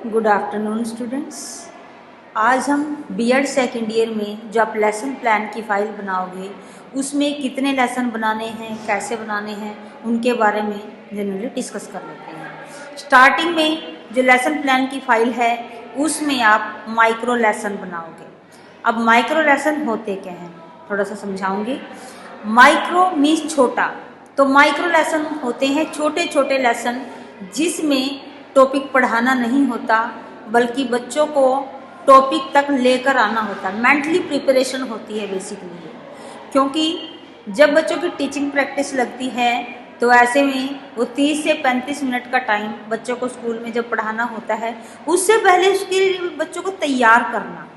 Good afternoon students. आज हम BEd second year में जो आप लेसन प्लान की फ़ाइल बनाओगे उसमें कितने लेसन बनाने हैं, कैसे बनाने हैं, उनके बारे में जनरली डिस्कस कर लेते हैं। स्टार्टिंग में जो लेसन प्लान की फ़ाइल है उसमें आप माइक्रो लेसन बनाओगे। अब माइक्रो लेसन होते क्या हैं थोड़ा सा समझाऊंगी। माइक्रो मीन्स छोटा, तो माइक्रो लेसन होते हैं छोटे छोटे लेसन जिसमें टॉपिक पढ़ाना नहीं होता बल्कि बच्चों को टॉपिक तक लेकर आना होता है। मेंटली प्रिपरेशन होती है बेसिकली, क्योंकि जब बच्चों की टीचिंग प्रैक्टिस लगती है तो ऐसे में वो 30 से 35 मिनट का टाइम बच्चों को स्कूल में जब पढ़ाना होता है उससे पहले उसके लिए बच्चों को तैयार करना,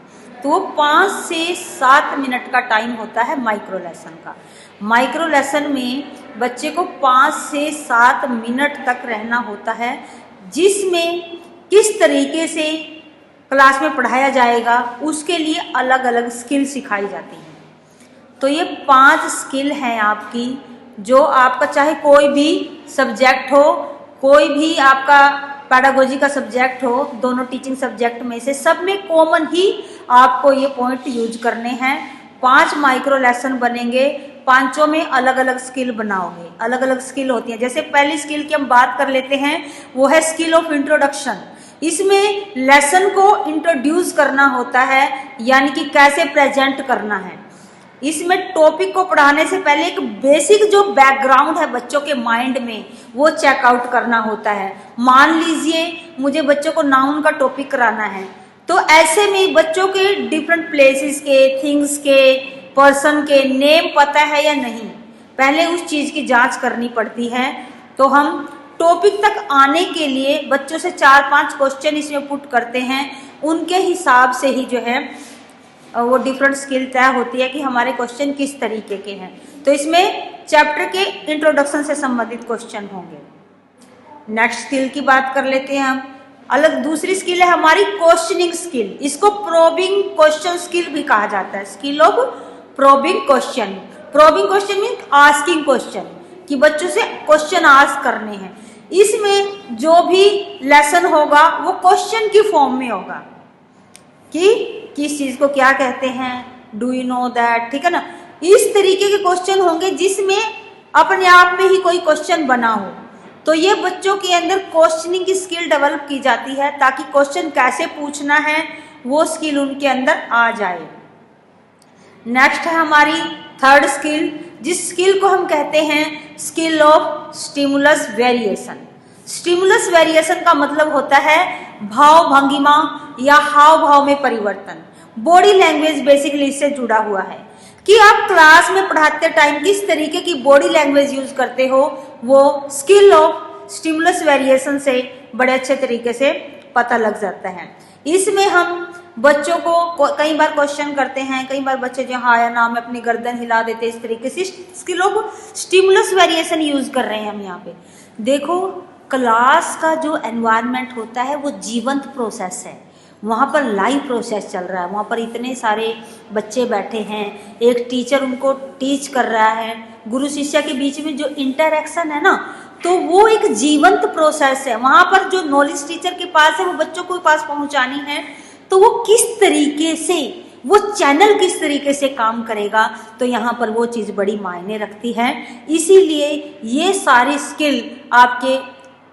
तो वो 5 से 7 मिनट का टाइम होता है माइक्रो लेसन का। माइक्रो लेसन में बच्चे को 5 से 7 मिनट तक रहना होता है, जिसमें किस तरीके से क्लास में पढ़ाया जाएगा उसके लिए अलग अलग स्किल सिखाई जाती हैं। तो ये 5 स्किल हैं आपकी, जो आपका चाहे कोई भी सब्जेक्ट हो, कोई भी आपका पैडागोजी का सब्जेक्ट हो, दोनों टीचिंग सब्जेक्ट में से सब में कॉमन ही आपको ये पॉइंट यूज करने हैं। 5 माइक्रो लेसन बनेंगे, 5 में अलग अलग स्किल बनाओगे। अलग अलग स्किल होती हैं, जैसे पहली स्किल की हम बात कर लेते हैं, वो है स्किल ऑफ इंट्रोडक्शन। इसमें लेसन को इंट्रोड्यूस करना होता है, यानी कि कैसे प्रेजेंट करना है। इसमें टॉपिक को पढ़ाने से पहले एक बेसिक जो बैकग्राउंड है बच्चों के माइंड में वो चेकआउट करना होता है। मान लीजिए मुझे बच्चों को नाउन का टॉपिक कराना है, तो ऐसे में बच्चों के डिफरेंट प्लेसेस के, थिंग्स के, पर्सन के नेम पता है या नहीं, पहले उस चीज़ की जांच करनी पड़ती है। तो हम टॉपिक तक आने के लिए बच्चों से 4-5 क्वेश्चन इसमें पुट करते हैं, उनके हिसाब से ही जो है वो डिफरेंट स्किल तय होती है कि हमारे क्वेश्चन किस तरीके के हैं। तो इसमें चैप्टर के इंट्रोडक्शन से संबंधित क्वेश्चन होंगे। नेक्स्ट स्किल की बात कर लेते हैं हम। अलग दूसरी स्किल है हमारी क्वेश्चनिंग स्किल। इसको प्रोबिंग क्वेश्चन स्किल भी कहा जाता है, skill of probing question. Probing question mean asking question, कि बच्चों से क्वेश्चन आस्क करने हैं। इसमें जो भी लेसन होगा वो क्वेश्चन की फॉर्म में होगा कि किस चीज को क्या कहते हैं, डू यू नो दैट, ठीक है ना। इस तरीके के क्वेश्चन होंगे जिसमें अपने आप में ही कोई क्वेश्चन बना हो। तो ये बच्चों के अंदर क्वेश्चनिंग की स्किल डेवलप की जाती है ताकि क्वेश्चन कैसे पूछना है वो स्किल उनके अंदर आ जाए। नेक्स्ट है हमारी थर्ड स्किल, जिस स्किल को हम कहते हैं skill of stimulus variation. Stimulus variation का मतलब होता है भाव भंगिमा या हाव भाव में परिवर्तन। बॉडी लैंग्वेज बेसिकली इससे जुड़ा हुआ है कि आप क्लास में पढ़ाते टाइम किस तरीके की बॉडी लैंग्वेज यूज करते हो, वो स्किल ऑफ स्टिमुलस वेरिएशन से बड़े अच्छे तरीके से पता लग जाता है। इसमें हम बच्चों को कई बार क्वेश्चन करते हैं, कई बार बच्चे जो हाँ या ना में अपनी गर्दन हिला देते, इस तरीके से skill of stimulus variation use कर रहे हैं हम यहाँ पे। देखो, क्लास का जो एनवायरनमेंट होता है वो जीवंत प्रोसेस है, वहाँ पर लाइव प्रोसेस चल रहा है। वहाँ पर इतने सारे बच्चे बैठे हैं, एक टीचर उनको टीच कर रहा है, गुरु शिष्य के बीच में जो इंटरेक्शन है ना, तो वो एक जीवंत प्रोसेस है। वहाँ पर जो नॉलेज टीचर के पास है वो बच्चों को पास पहुँचानी है, तो वो किस तरीके से, वो चैनल किस तरीके से काम करेगा, तो यहाँ पर वो चीज़ बड़ी मायने रखती है। इसीलिए ये सारी स्किल आपके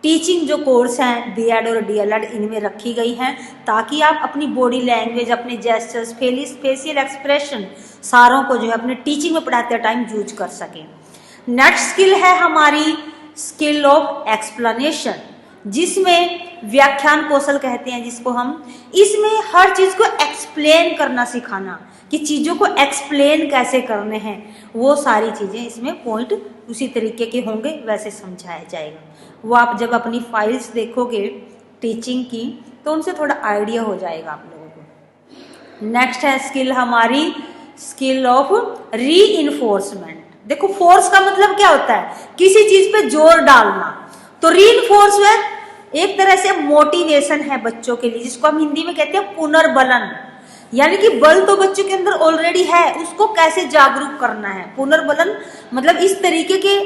टीचिंग जो कोर्स हैं बीएड और डीएलएड इनमें रखी गई हैं, ताकि आप अपनी बॉडी लैंग्वेज, अपने जेस्चर्स, फेशियल एक्सप्रेशन सारों को जो है अपने टीचिंग में पढ़ाते टाइम यूज कर सकें। नेक्स्ट स्किल है हमारी स्किल ऑफ एक्सप्लेनेशन, जिसमें व्याख्यान कौशल कहते हैं जिसको हम। इसमें हर चीज़ को एक्सप्लेन करना सिखाना, कि चीज़ों को एक्सप्लेन कैसे करने हैं, वो सारी चीज़ें इसमें पॉइंट उसी तरीके के होंगे, वैसे समझाया जाएगा। वो आप जब अपनी फाइल्स देखोगे टीचिंग की तो उनसे थोड़ा आइडिया हो जाएगा आप लोगों को। नेक्स्ट है स्किल हमारी स्किल ऑफ रीइंफोर्समेंट। देखो, फोर्स का मतलब क्या होता है, किसी चीज पे जोर डालना। तो रीइंफोर्समेंट एक तरह से मोटिवेशन है बच्चों के लिए, जिसको हम हिंदी में कहते हैं पुनर्बलन। यानी कि बल तो बच्चों के अंदर ऑलरेडी है, उसको कैसे जागरूक करना है। पुनर्बलन मतलब इस तरीके के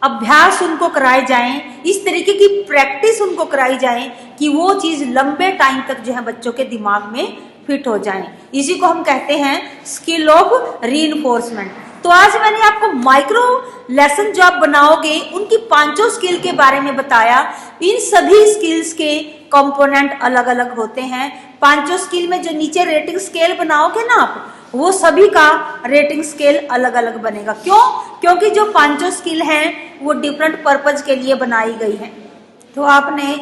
अभ्यास उनको कराए जाएं, इस तरीके की प्रैक्टिस उनको कराई जाए कि वो चीज़ लंबे टाइम तक जो है बच्चों के दिमाग में फिट हो जाए। इसी को हम कहते हैं स्किल ऑफ रीइंफोर्समेंट। तो आज मैंने आपको माइक्रो लेसन जो आप बनाओगे उनकी पांचों स्किल के बारे में बताया। इन सभी स्किल्स के कंपोनेंट अलग अलग होते हैं। पांचों स्किल में जो नीचे रेटिंग स्केल बनाओगे ना आप, वो सभी का रेटिंग स्केल अलग अलग बनेगा। क्यों? क्योंकि जो पांचों स्किल हैं वो डिफरेंट पर्पज के लिए बनाई गई है। तो आपने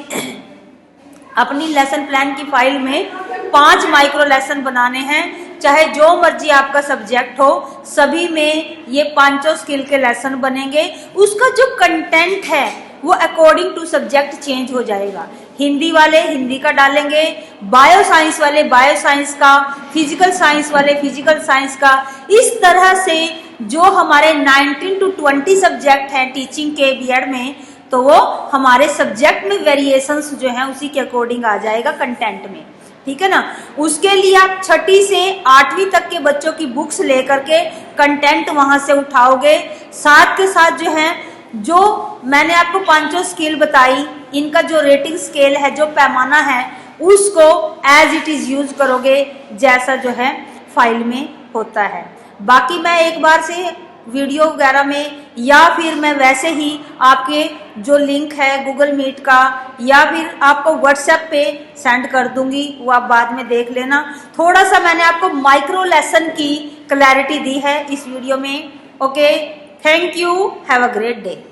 अपनी लेसन प्लान की फाइल में 5 माइक्रो लेसन बनाने हैं, चाहे जो मर्जी आपका सब्जेक्ट हो, सभी में ये पांचों स्किल के लेसन बनेंगे। उसका जो कंटेंट है वो अकॉर्डिंग टू सब्जेक्ट चेंज हो जाएगा। हिंदी वाले हिंदी का डालेंगे, बायो साइंस वाले बायो साइंस का, फिजिकल साइंस वाले फिजिकल साइंस का। इस तरह से जो हमारे 19 to 20 सब्जेक्ट हैं टीचिंग के बीएड में, तो वो हमारे सब्जेक्ट में वेरिएशंस जो हैं उसी के अकॉर्डिंग आ जाएगा कंटेंट में। ठीक है ना। उसके लिए आप 6ठी से 8वीं तक के बच्चों की बुक्स लेकर के कंटेंट वहां से उठाओगे। साथ के साथ जो है, जो मैंने आपको पांचों स्किल बताई, इनका जो रेटिंग स्केल है, जो पैमाना है, उसको एज इट इज यूज करोगे जैसा जो है फाइल में होता है। बाकी मैं एक बार से वीडियो वगैरह में या फिर मैं वैसे ही आपके जो लिंक है गूगल मीट का या फिर आपको व्हाट्सएप पे सेंड कर दूंगी, वो आप बाद में देख लेना। थोड़ा सा मैंने आपको माइक्रो लेसन की क्लैरिटी दी है इस वीडियो में। Okay, thank you, have a great day.